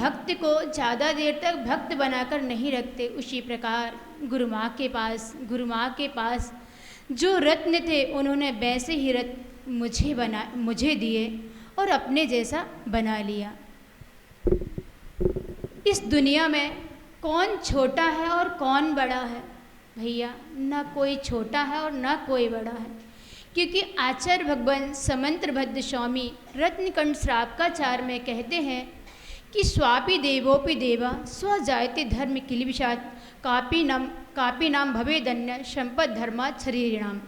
भक्त को ज़्यादा देर तक भक्त बनाकर नहीं रखते, उसी प्रकार गुरु माँ के पास जो रत्न थे उन्होंने वैसे ही रत्न मुझे दिए और अपने जैसा बना लिया। इस दुनिया में कौन छोटा है और कौन बड़ा है? भैया, ना कोई छोटा है और ना कोई बड़ा है, क्योंकि आचार्य भगवान समंत्रभद्र स्वामी रत्नकंठ श्रावकाचार में कहते हैं कि स्वापि देवोपि देवा स्वजायते धर्म किलबिषात् कापि नाम भवे धन्य संपद धर्मात् शरीरिणाम।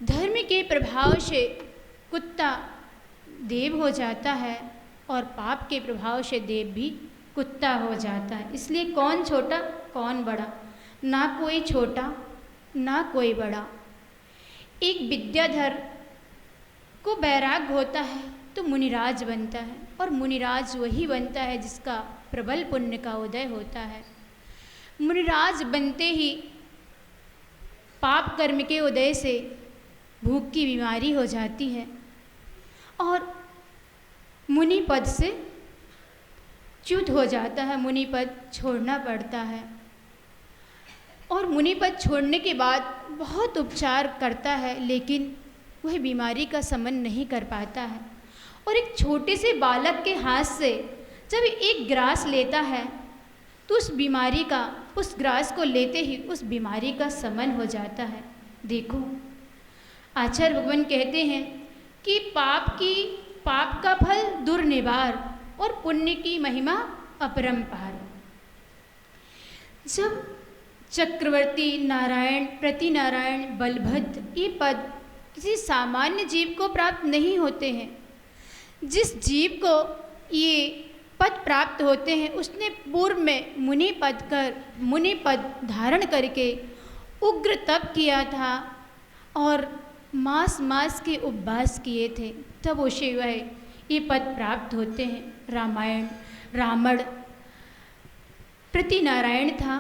धर्म के प्रभाव से कुत्ता देव हो जाता है और पाप के प्रभाव से देव भी कुत्ता हो जाता है। इसलिए कौन छोटा कौन बड़ा? ना कोई छोटा ना कोई बड़ा। एक विद्याधर को वैराग्य होता है तो मुनिराज बनता है, और मुनिराज वही बनता है जिसका प्रबल पुण्य का उदय होता है। मुनिराज बनते ही पाप कर्म के उदय से भूख की बीमारी हो जाती है और मुनि पद से च्युत हो जाता है, मुनि पद छोड़ना पड़ता है। और मुनि पद छोड़ने के बाद बहुत उपचार करता है, लेकिन वह बीमारी का शमन नहीं कर पाता है। और एक छोटे से बालक के हाथ से जब एक ग्रास लेता है तो उस ग्रास को लेते ही उस बीमारी का शमन हो जाता है। देखो, आचार्य भगवान कहते हैं कि पाप का फल दुर्निवार और पुण्य की महिमा अपरंपार। जब चक्रवर्ती नारायण, प्रतिनारायण, बलभद्र ये पद किसी सामान्य जीव को प्राप्त नहीं होते हैं, जिस जीव को ये पद प्राप्त होते हैं उसने पूर्व में मुनि पद धारण करके उग्र तप किया था और मास के उपवास किए थे, तब उसे वह ये पद प्राप्त होते हैं। रावण प्रतिनारायण था,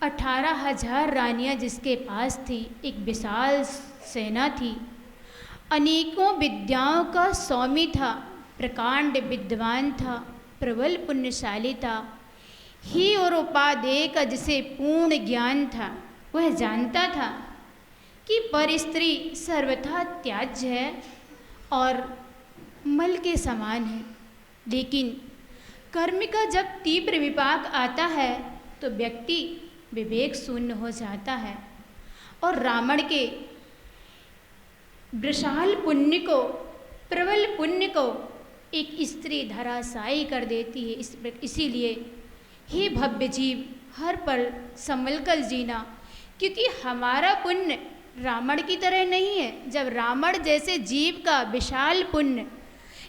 18,000 रानियां जिसके पास थी, एक विशाल सेना थी, अनेकों विद्याओं का स्वामी था, प्रकांड विद्वान था, प्रबल पुण्यशाली था, ही और उपादेय का जिसे पूर्ण ज्ञान था। वह जानता था कि पर स्त्री सर्वथा त्याज्य है और मल के समान है, लेकिन कर्म का जब तीव्र विपाक आता है तो व्यक्ति विवेक शून्य हो जाता है और रावण के विशाल पुण्य को, प्रबल पुण्य को एक स्त्री धराशायी कर देती है। इसीलिए हे भव्य जीव, हर पल संभल कर जीना, क्योंकि हमारा पुण्य रावण की तरह नहीं है। जब रावण जैसे जीव का विशाल पुण्य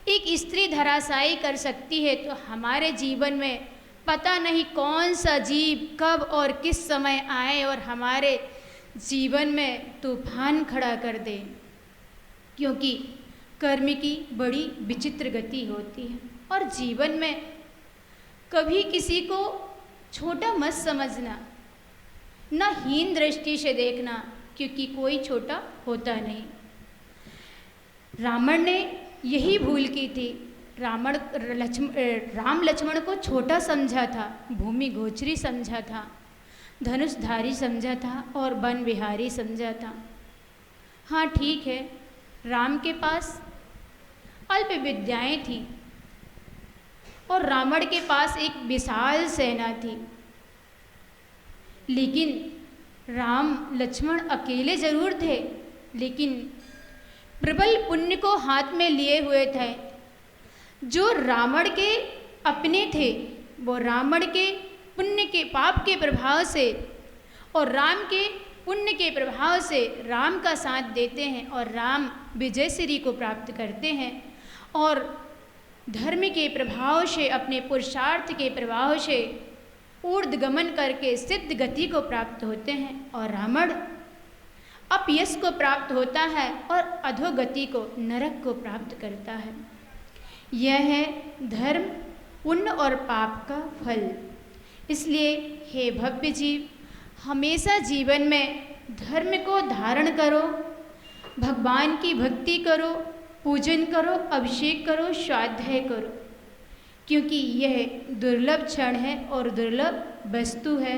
एक स्त्री धराशायी कर सकती है, तो हमारे जीवन में पता नहीं कौन सा जीव कब और किस समय आए और हमारे जीवन में तूफान खड़ा कर दे, क्योंकि कर्म की बड़ी विचित्र गति होती है। और जीवन में कभी किसी को छोटा मत समझना, ना हीन दृष्टि से देखना, क्योंकि कोई छोटा होता नहीं। रावण ने यही भूल की थी। राम लक्ष्मण को छोटा समझा था, भूमि गोचरी समझा था, धनुषधारी समझा था और वन विहारी समझा था। हाँ ठीक है, राम के पास अल्प विद्याएं थी और रावण के पास एक विशाल सेना थी, लेकिन राम लक्ष्मण अकेले जरूर थे, लेकिन प्रबल पुण्य को हाथ में लिए हुए थे। जो रावण के अपने थे वो रावण के पुण्य के पाप के प्रभाव से और राम के पुण्य के प्रभाव से राम का साथ देते हैं और राम विजय श्री को प्राप्त करते हैं और धर्म के प्रभाव से, अपने पुरुषार्थ के प्रभाव से ऊर्ध्वगमन करके सिद्ध गति को प्राप्त होते हैं और रावण अपयश को प्राप्त होता है और अधोगति को, नरक को प्राप्त करता है। यह है धर्म, पुण्य और पाप का फल। इसलिए हे भव्य जीव, हमेशा जीवन में धर्म को धारण करो, भगवान की भक्ति करो, पूजन करो, अभिषेक करो, स्वाध्याय करो। क्योंकि यह दुर्लभ क्षण है और दुर्लभ वस्तु है।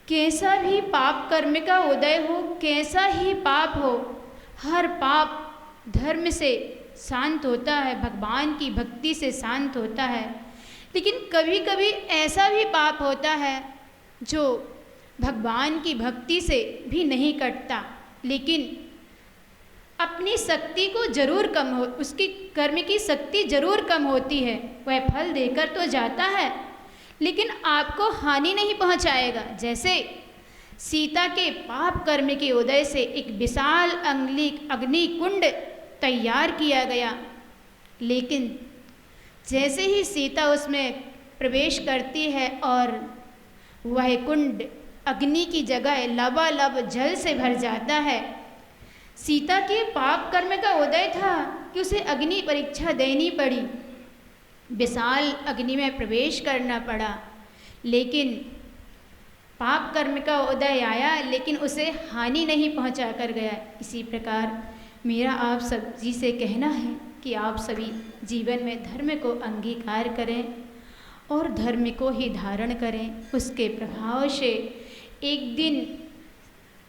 कैसा भी पाप कर्म का उदय हो, कैसा ही पाप हो, हर पाप धर्म से शांत होता है, भगवान की भक्ति से शांत होता है। लेकिन कभी कभी ऐसा भी पाप होता है जो भगवान की भक्ति से भी नहीं कटता, लेकिन अपनी शक्ति को जरूर कम हो, उसकी कर्म की शक्ति जरूर कम होती है। वह फल देकर तो जाता है लेकिन आपको हानि नहीं पहुंचाएगा। जैसे सीता के पाप कर्म के उदय से एक विशाल अग्नि कुंड तैयार किया गया, लेकिन जैसे ही सीता उसमें प्रवेश करती है और वह कुंड अग्नि की जगह लबालब जल से भर जाता है। सीता के पाप कर्म का उदय था कि उसे अग्नि परीक्षा देनी पड़ी, विशाल अग्नि में प्रवेश करना पड़ा, लेकिन पाप कर्म का उदय आया लेकिन उसे हानि नहीं पहुंचा कर गया। इसी प्रकार मेरा आप सब जी से कहना है कि आप सभी जीवन में धर्म को अंगीकार करें और धर्म को ही धारण करें। उसके प्रभाव से एक दिन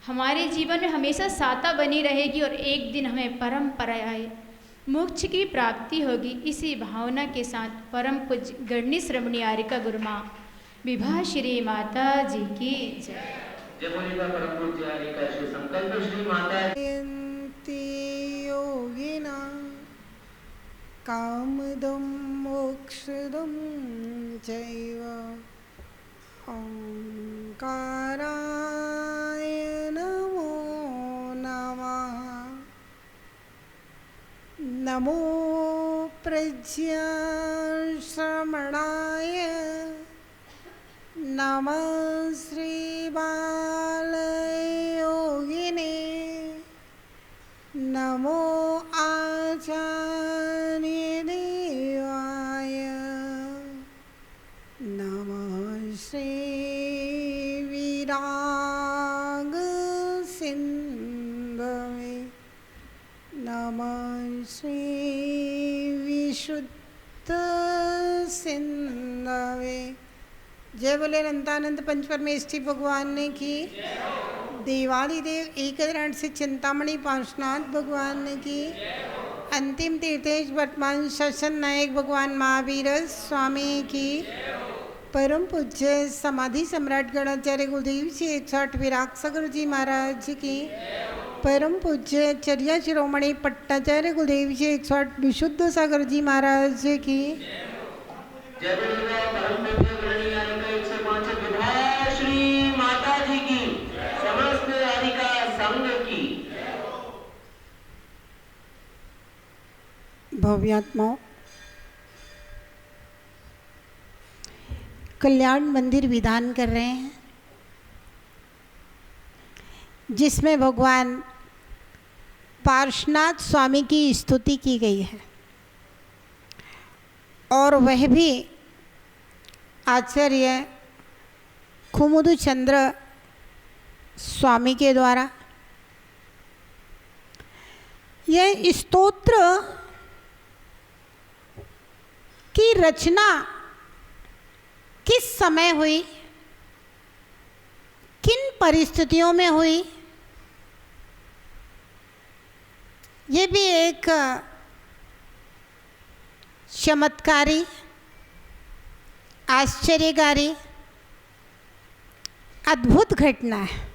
हमारे जीवन में हमेशा साता बनी रहेगी और एक दिन हमें परम पर्याय मोक्ष की प्राप्ति होगी। इसी भावना के साथ परम पूज्य गणनी श्रमणी आर्यका गुरुमा विभा श्री माता जी की जय। जय बोलिएगा परम पूज्य आर्यका श्री संकल्प श्री माता योगिना कामदं मोक्षदं चैव ओंकाराय नमो नमः। नमो प्रज्ञाश्रमणाय नमः श्री बालयोगिने नमो आचार्य देवाय नमः श्री विराग सिंधवे नमः श्री विशुद्ध सिंधवे। जय बोले अनंतानंद पंच परमेष्ठी भगवान ने की। देवाली देव एकदरण से चिंतामणि पार्श्वनाथ भगवान ने की। अंतिम तीर्थेश वर्तमान शासन नायक भगवान महावीर स्वामी की। परम पूज्य समाधि सम्राट गणाचार्य गुरुदेव जी 108 विराग सागर जी महाराज की। परम पूज्य चर्या शिरोमणि पट्टाचार्य गुरुदेव जी 108 विशुद्ध सागर जी महाराज की। जय बोलिएगा परम पूज्य गणनी आर्यका 105 विभा श्री माता जी की, समस्त आर्यका संघ की। भव्यात्माओं, कल्याण मंदिर विधान कर रहे हैं जिसमें भगवान पार्श्वनाथ स्वामी की स्तुति की गई है और वह भी आचार्य कुमुद चंद्र स्वामी के द्वारा। यह स्तोत्र की रचना किस समय हुई, किन परिस्थितियों में हुई, ये भी एक चमत्कारी, आश्चर्यकारी, अद्भुत घटना है।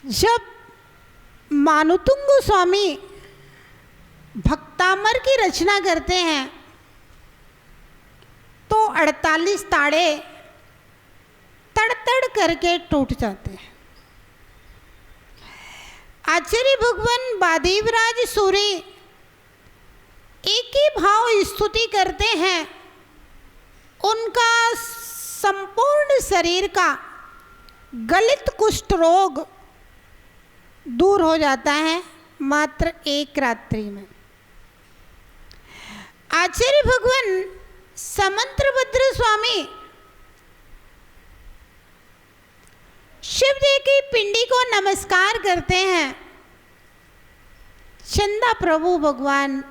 जब मानुतुंग स्वामी भक्तामर की रचना करते हैं तो 48 ताड़े तड़-तड़ करके टूट जाते हैं। आचार्य भगवान बादेवराज सूरी एक ही भाव स्तुति करते हैं, उनका संपूर्ण शरीर का गलित कुष्ठ रोग दूर हो जाता है मात्र एक रात्रि में। आचार्य भगवान समंत्रभद्र स्वामी शिव जी की पिंडी को नमस्कार करते हैं। चंदा प्रभु भगवान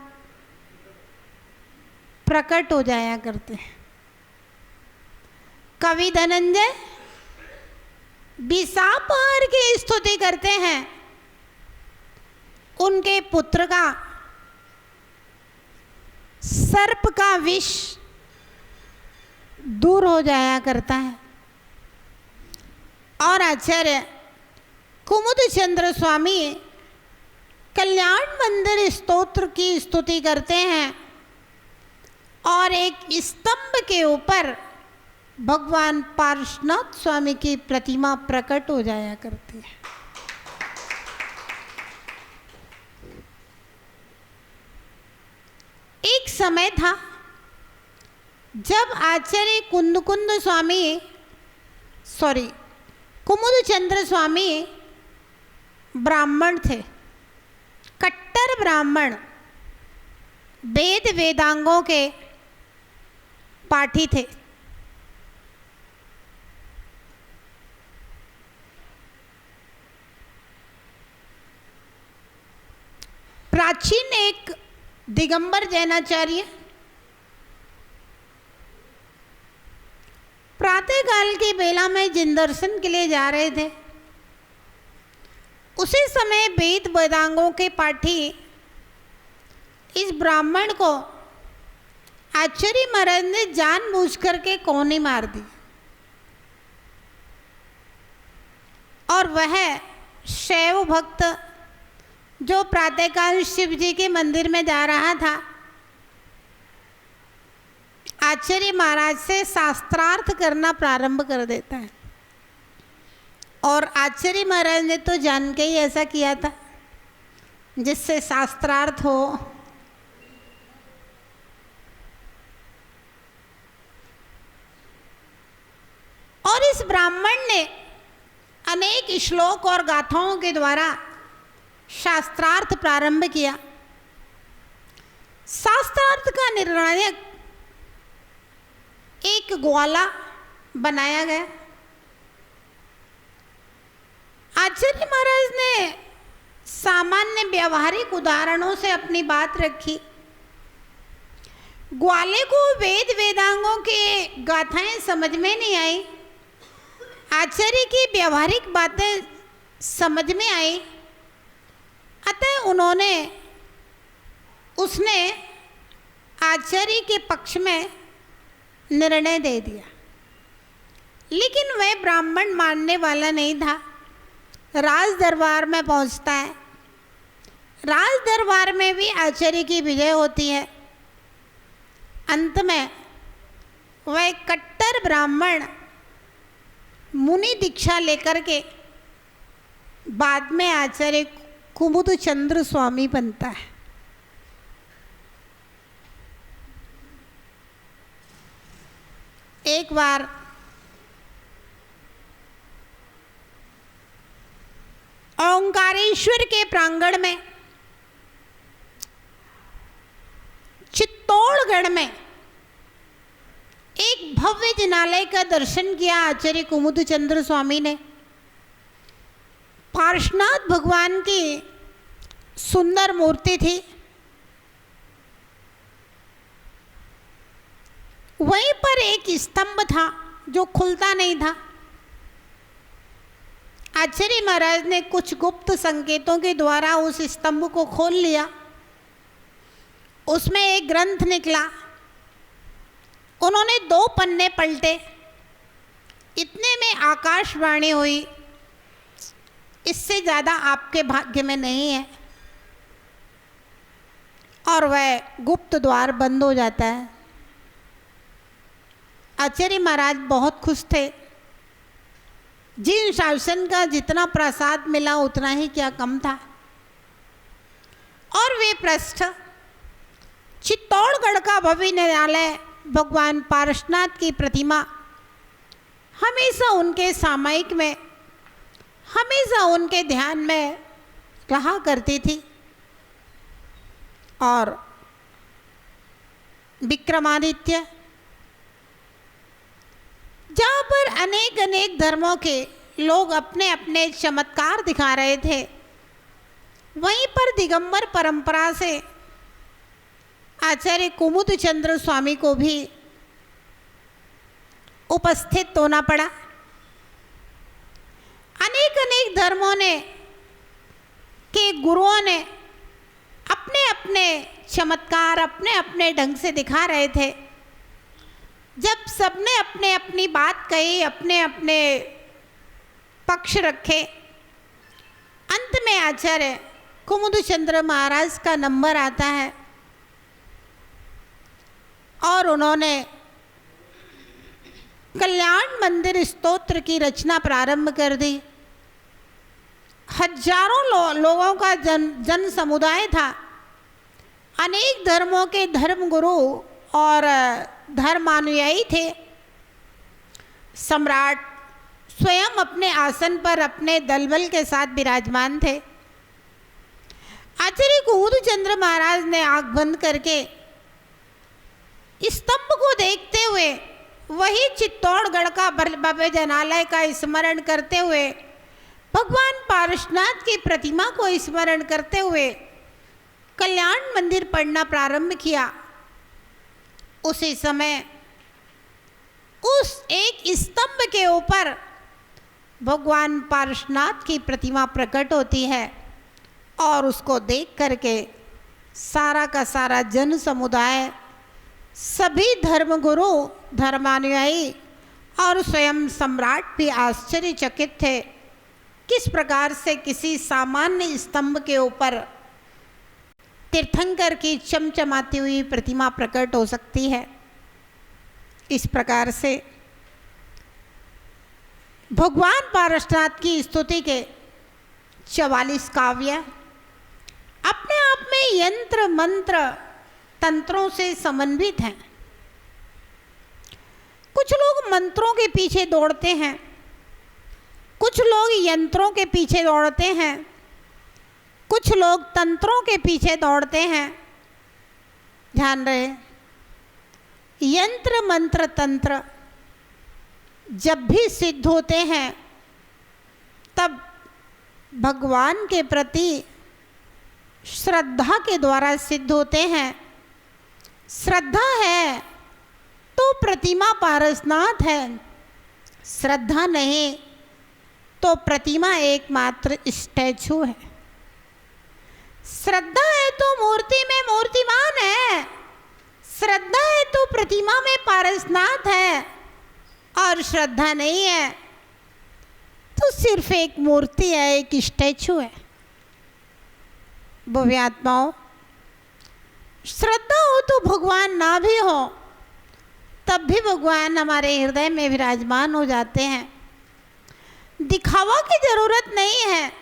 प्रकट हो जाया करते हैं। कवि धनंजय बिसापहर की स्तुति करते हैं, उनके पुत्र का सर्प का विष दूर हो जाया करता है। और आचार्य कुमुदचंद्र स्वामी कल्याण मंदिर स्तोत्र की स्तुति करते हैं और एक स्तंभ के ऊपर भगवान पार्श्वनाथ स्वामी की प्रतिमा प्रकट हो जाया करती है। एक समय था जब आचार्य कुमुदचंद्र स्वामी ब्राह्मण थे, कट्टर ब्राह्मण, वेदांगों के पाठी थे। प्राचीन एक दिगंबर जैनाचार्य प्रातःकाल की बेला में जिन दर्शन के लिए जा रहे थे, उसी समय वेदांगों के पाठी इस ब्राह्मण को आचार्य महाराज ने जानबूझ करके कोनी मार दी और वह शैव भक्त जो प्रातःकाल शिव जी के मंदिर में जा रहा था, आचार्य महाराज से शास्त्रार्थ करना प्रारंभ कर देता है। और आचार्य महाराज ने तो जान के ही ऐसा किया था जिससे शास्त्रार्थ हो। और इस ब्राह्मण ने अनेक श्लोक और गाथाओं के द्वारा शास्त्रार्थ प्रारंभ किया। शास्त्रार्थ का निर्णायक एक ग्वाला बनाया गया। आचार्य महाराज ने सामान्य व्यवहारिक उदाहरणों से अपनी बात रखी। ग्वाले को वेदांगों के गाथाएं समझ में नहीं आई, आचार्य की व्यवहारिक बातें समझ में आई, अतः उसने आचार्य के पक्ष में निर्णय दे दिया। लेकिन वह ब्राह्मण मानने वाला नहीं था। राज दरबार में पहुंचता है। राज दरबार में भी आचार्य की विजय होती है। अंत में वह कट्टर ब्राह्मण मुनि दीक्षा लेकर के बाद में आचार्य कुमुदचंद्र स्वामी बनता है। एक बार ओंकारेश्वर के प्रांगण में चित्तौड़गढ़ में एक भव्य जिनालय का दर्शन किया आचार्य कुमुदचंद्र स्वामी ने। पार्श्वनाथ भगवान की सुंदर मूर्ति थी। वहीं पर एक स्तंभ था जो खुलता नहीं था। आचार्य महाराज ने कुछ गुप्त संकेतों के द्वारा उस स्तंभ को खोल लिया। उसमें एक ग्रंथ निकला। उन्होंने 2 पन्ने पलटे। इतने में आकाशवाणी हुई, इससे ज़्यादा आपके भाग्य में नहीं है। और वह गुप्त द्वार बंद हो जाता है। आचार्य महाराज बहुत खुश थे। जिन शासन का जितना प्रसाद मिला उतना ही क्या कम था। और वे पृष्ठ चित्तौड़गढ़ का भव्य न्यायालय, भगवान पार्श्वनाथ की प्रतिमा हमेशा उनके सामायिक में, हमेशा उनके ध्यान में रहा करती थी। और विक्रमादित्य, जहाँ पर अनेक अनेक धर्मों के लोग अपने अपने चमत्कार दिखा रहे थे, वहीं पर दिगंबर परंपरा से आचार्य कुमुद चंद्र स्वामी को भी उपस्थित होना पड़ा। अनेक अनेक धर्मों ने के गुरुओं ने अपने अपने चमत्कार अपने अपने ढंग से दिखा रहे थे। जब सबने अपने अपनी बात कही, अपने अपने पक्ष रखे, अंत में आचार्य कुमुद चंद्र महाराज का नंबर आता है और उन्होंने कल्याण मंदिर स्तोत्र की रचना प्रारंभ कर दी। हजारों लोगों का जन समुदाय था। अनेक धर्मों के धर्म गुरु और धर्मानुयायी थे। सम्राट स्वयं अपने आसन पर अपने दलबल के साथ विराजमान थे। आचार्य कुमुद चंद्र महाराज ने आंख बंद करके स्तंभ को देखते हुए, वही चित्तौड़गढ़ का भव्य जनालय का स्मरण करते हुए, भगवान पारसनाथ की प्रतिमा को स्मरण करते हुए कल्याण मंदिर पढ़ना प्रारंभ किया। उसी समय उस एक स्तंभ के ऊपर भगवान पारसनाथ की प्रतिमा प्रकट होती है और उसको देख करके सारा का सारा जन समुदाय, सभी धर्मगुरु, धर्मानुयायी और स्वयं सम्राट भी आश्चर्यचकित थे। किस प्रकार से किसी सामान्य स्तंभ के ऊपर तीर्थंकर की चमचमाती हुई प्रतिमा प्रकट हो सकती है। इस प्रकार से भगवान पारसनाथ की स्तुति के 44 काव्य अपने आप में यंत्र मंत्र तंत्रों से समन्वित हैं। कुछ लोग मंत्रों के पीछे दौड़ते हैं, कुछ लोग यंत्रों के पीछे दौड़ते हैं, कुछ लोग तंत्रों के पीछे दौड़ते हैं। ध्यान रहे, यंत्र मंत्र तंत्र जब भी सिद्ध होते हैं तब भगवान के प्रति श्रद्धा के द्वारा सिद्ध होते हैं। श्रद्धा है तो प्रतिमा पारसनाथ है, श्रद्धा नहीं तो प्रतिमा एकमात्र स्टैचू है। श्रद्धा है तो मूर्ति में मूर्तिमान है, श्रद्धा है तो प्रतिमा में पारसनाथ है, और श्रद्धा नहीं है तो सिर्फ एक मूर्ति है, एक स्टैचू है। भव्य आत्माओं, श्रद्धा हो तो भगवान ना भी हो तब भी भगवान हमारे हृदय में विराजमान हो जाते हैं। दिखावा की जरूरत नहीं है।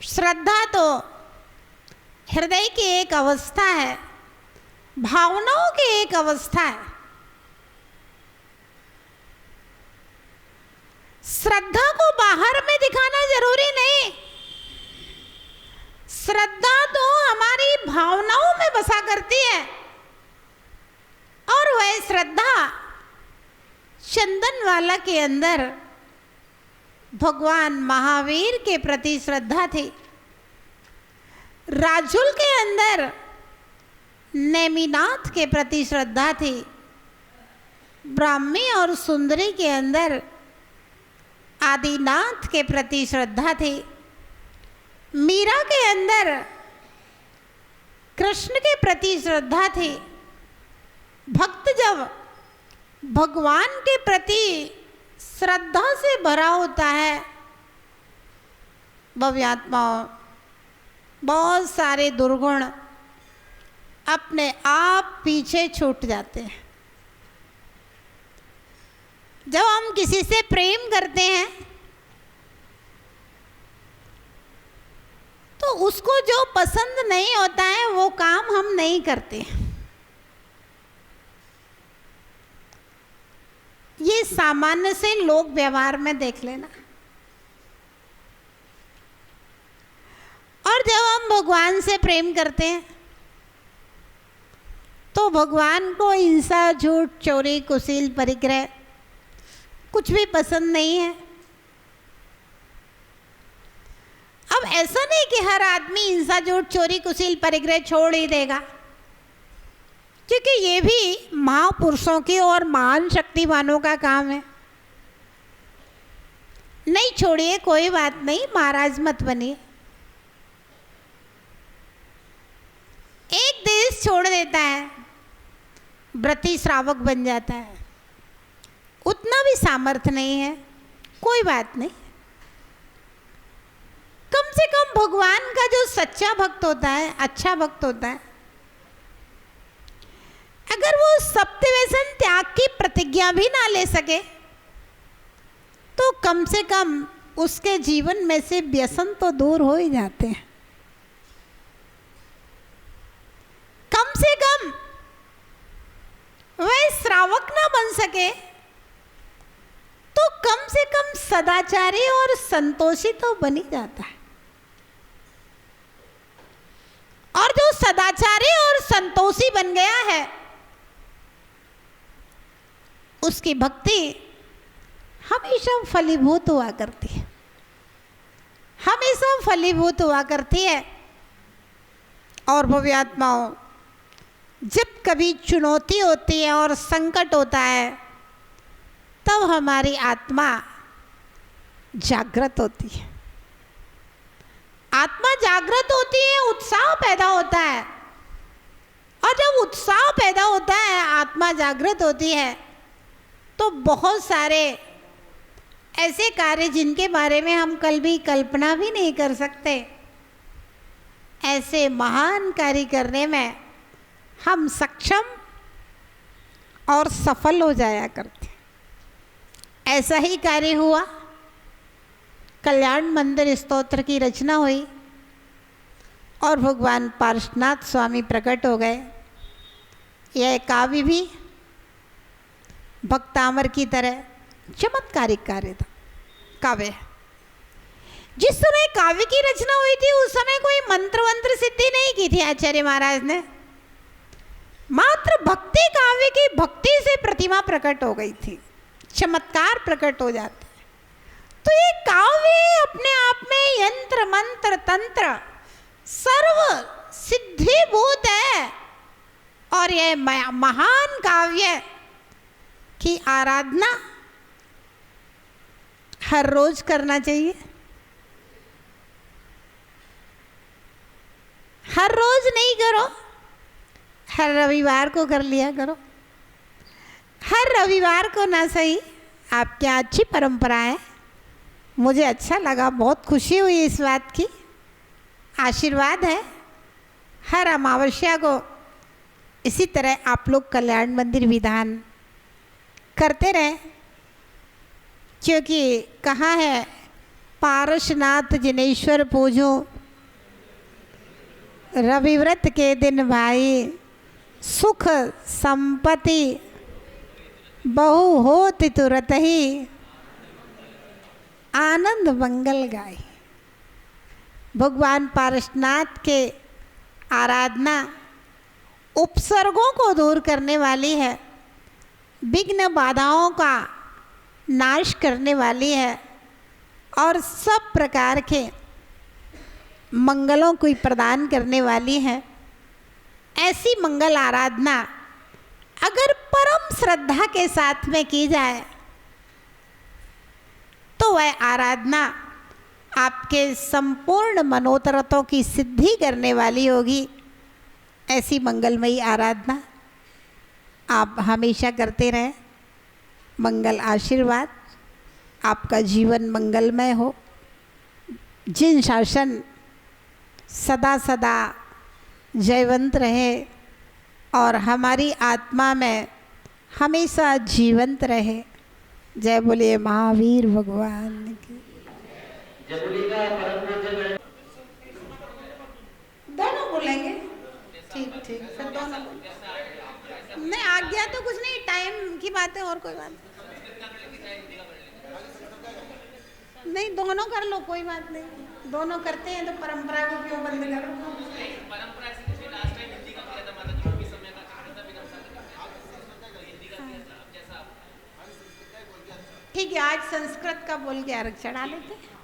श्रद्धा तो हृदय की एक अवस्था है, भावनाओं की एक अवस्था है। श्रद्धा को बाहर में दिखाना जरूरी नहीं। श्रद्धा तो हमारी भावनाओं में बसा करती है, और वह श्रद्धा चंदनवाला के अंदर भगवान महावीर के प्रति श्रद्धा थी, राजुल के अंदर नेमिनाथ के प्रति श्रद्धा थी, ब्राह्मी और सुंदरी के अंदर आदिनाथ के प्रति श्रद्धा थी, मीरा के अंदर कृष्ण के प्रति श्रद्धा थी। भक्त जब भगवान के प्रति श्रद्धा से भरा होता है, भव्य आत्माओं, बहुत सारे दुर्गुण अपने आप पीछे छूट जाते हैं। जब हम किसी से प्रेम करते हैं तो उसको जो पसंद नहीं होता है वो काम हम नहीं करते। ये सामान्य से लोक व्यवहार में देख लेना। और जब हम भगवान से प्रेम करते हैं तो भगवान को हिंसा, झूठ, चोरी, कुशील, परिग्रह कुछ भी पसंद नहीं है। अब ऐसा नहीं कि हर आदमी हिंसा, झूठ, चोरी, कुशील, परिग्रह छोड़ ही देगा। क्योंकि ये भी महापुरुषों के और महान शक्तिवानों का काम है। नहीं छोड़िए, कोई बात नहीं, महाराज मत बनिए। एक देश छोड़ देता है, व्रती श्रावक बन जाता है, उतना भी सामर्थ्य नहीं है, कोई बात नहीं। कम से कम भगवान का जो सच्चा भक्त होता है, अच्छा भक्त होता है, अगर वो सप्तव्यसन त्याग की प्रतिज्ञा भी ना ले सके तो कम से कम उसके जीवन में से व्यसन तो दूर हो ही जाते हैं। कम से कम वह श्रावक ना बन सके तो कम से कम सदाचारी और संतोषी तो बन ही जाता है। और जो सदाचारी और संतोषी बन गया है उसकी भक्ति हमेशा फलीभूत हुआ करती है, हमेशा फलीभूत हुआ करती है। और भव्यात्माओं, जब कभी चुनौती होती है और संकट होता है तब हमारी आत्मा जागृत होती है। आत्मा जागृत होती है, उत्साह पैदा होता है। और जब उत्साह पैदा होता है, आत्मा जागृत होती है, तो बहुत सारे ऐसे कार्य जिनके बारे में हम कल भी कल्पना भी नहीं कर सकते, ऐसे महान कार्य करने में हम सक्षम और सफल हो जाया करते। ऐसा ही कार्य हुआ, कल्याण मंदिर स्तोत्र की रचना हुई और भगवान पार्श्वनाथ स्वामी प्रकट हो गए। यह काव्य भी भक्तामर की तरह चमत्कारिक कार्य था। काव्य, जिस समय काव्य की रचना हुई थी उस समय कोई मंत्र वंत्र सिद्धि नहीं की थी आचार्य महाराज ने, मात्र भक्ति काव्य की भक्ति से प्रतिमा प्रकट हो गई थी, चमत्कार प्रकट हो जाते। तो ये काव्य अपने आप में यंत्र मंत्र तंत्र सर्व सिद्धिभूत है। और यह महान काव्य की आराधना हर रोज करना चाहिए। हर रोज नहीं करो, हर रविवार को कर लिया करो। हर रविवार को ना सही, आपके यहाँ अच्छी परंपरा है, मुझे अच्छा लगा, बहुत खुशी हुई इस बात की, आशीर्वाद है। हर अमावस्या को इसी तरह आप लोग कल्याण मंदिर विधान करते रहें, क्योंकि कहाँ है पारसनाथ जिनेश्वर पूजो, रविव्रत के दिन भाई सुख संपत्ति बहु होति तुरत ही आनंद मंगल गाई। भगवान पारसनाथ के आराधना उपसर्गों को दूर करने वाली है, विघ्न बाधाओं का नाश करने वाली है और सब प्रकार के मंगलों को प्रदान करने वाली है। ऐसी मंगल आराधना अगर परम श्रद्धा के साथ में की जाए तो वह आराधना आपके संपूर्ण मनोरथों की सिद्धि करने वाली होगी। ऐसी मंगलमयी आराधना आप हमेशा करते रहें। मंगल आशीर्वाद, आपका जीवन मंगलमय हो। जिन शासन सदा सदा जयवंत रहे और हमारी आत्मा में हमेशा जीवंत रहे। जय बोलिए महावीर भगवान की। दोनों बोलेंगे, ठीक ठीक, फिर दोनों नहीं, आज्ञा तो कुछ नहीं, टाइम की बात है और कोई बात नहीं। दोनों कर लो, कोई बात नहीं, दोनों करते हैं तो परंपरा को क्यों बंद करो। ठीक है, आज संस्कृत का बोल के अर्घ चढ़ा लेते हैं।